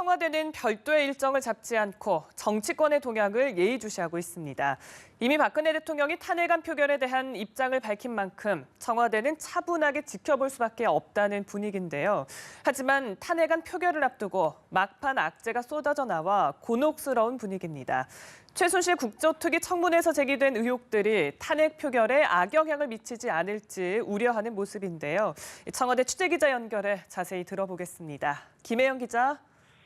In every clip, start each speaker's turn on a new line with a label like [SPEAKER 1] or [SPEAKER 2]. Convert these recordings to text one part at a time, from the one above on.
[SPEAKER 1] 청와대는 별도의 일정을 잡지 않고 정치권의 동향을 예의주시하고 있습니다. 이미 박근혜 대통령이 탄핵안 표결에 대한 입장을 밝힌 만큼 청와대는 차분하게 지켜볼 수밖에 없다는 분위기인데요. 하지만 탄핵안 표결을 앞두고 막판 악재가 쏟아져 나와 곤혹스러운 분위기입니다. 최순실 국조특위 청문회에서 제기된 의혹들이 탄핵 표결에 악영향을 미치지 않을지 우려하는 모습인데요. 청와대 취재기자 연결해 자세히 들어보겠습니다. 김혜영 기자.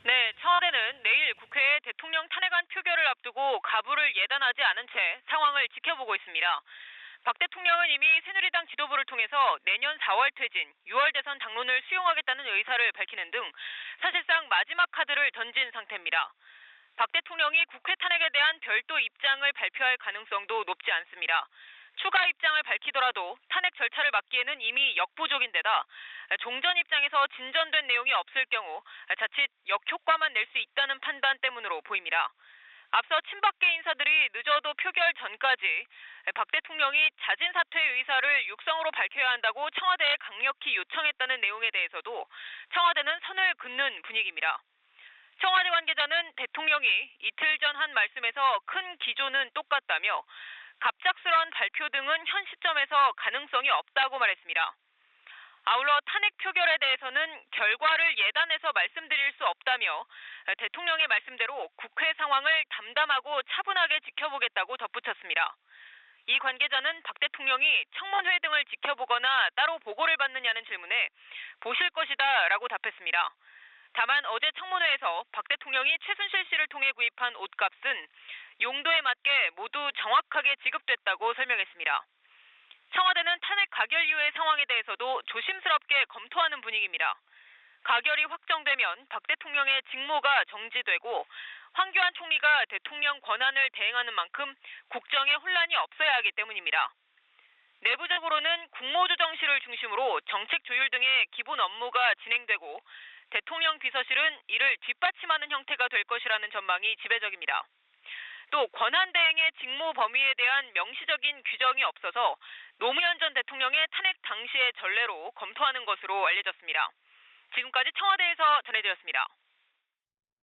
[SPEAKER 2] 네, 청와대는 내일 국회에 대통령 탄핵안 표결을 앞두고 가부를 예단하지 않은 채 상황을 지켜보고 있습니다. 박 대통령은 이미 새누리당 지도부를 통해서 내년 4월 퇴진, 6월 대선 당론을 수용하겠다는 의사를 밝히는 등 사실상 마지막 카드를 던진 상태입니다. 박 대통령이 국회 탄핵에 대한 별도 입장을 발표할 가능성도 높지 않습니다. 추가 입장을 밝히더라도 탄핵 절차를 막기에는 이미 역부족인데다 종전 입장에서 진전된 내용이 없을 경우 자칫 역효과만 낼 수 있다는 판단 때문으로 보입니다. 앞서 친박계 인사들이 늦어도 표결 전까지 박 대통령이 자진 사퇴 의사를 육성으로 밝혀야 한다고 청와대에 강력히 요청했다는 내용에 대해서도 청와대는 선을 긋는 분위기입니다. 청와대 관계자는 대통령이 이틀 전 한 말씀에서 큰 기조는 똑같다며 갑작스러운 발표 등은 현 시점에서 가능성이 없다고 말했습니다. 아울러 탄핵 표결에 대해서는 결과를 예단해서 말씀드릴 수 없다며 대통령의 말씀대로 국회 상황을 담담하고 차분하게 지켜보겠다고 덧붙였습니다. 이 관계자는 박 대통령이 청문회 등을 지켜보거나 따로 보고를 받느냐는 질문에 보실 것이다라고 답했습니다. 다만 어제 청문회에서 박 대통령이 최순실 씨를 통해 구입한 옷값은 용도에 맞게 모두 정확하게 지급됐다고 설명했습니다. 청와대는 탄핵 가결 이후의 상황에 대해서도 조심스럽게 검토하는 분위기입니다. 가결이 확정되면 박 대통령의 직무가 정지되고 황교안 총리가 대통령 권한을 대행하는 만큼 국정에 혼란이 없어야 하기 때문입니다. 내부적으로는 국무조정실을 중심으로 정책 조율 등의 기본 업무가 진행되고 대통령 비서실은 이를 뒷받침하는 형태가 될 것이라는 전망이 지배적입니다. 또 권한 대행의 직무 범위에 대한 명시적인 규정이 없어서 노무현 전 대통령의 탄핵 당시의 전례로 검토하는 것으로 알려졌습니다. 지금까지 청와대에서 전해드렸습니다.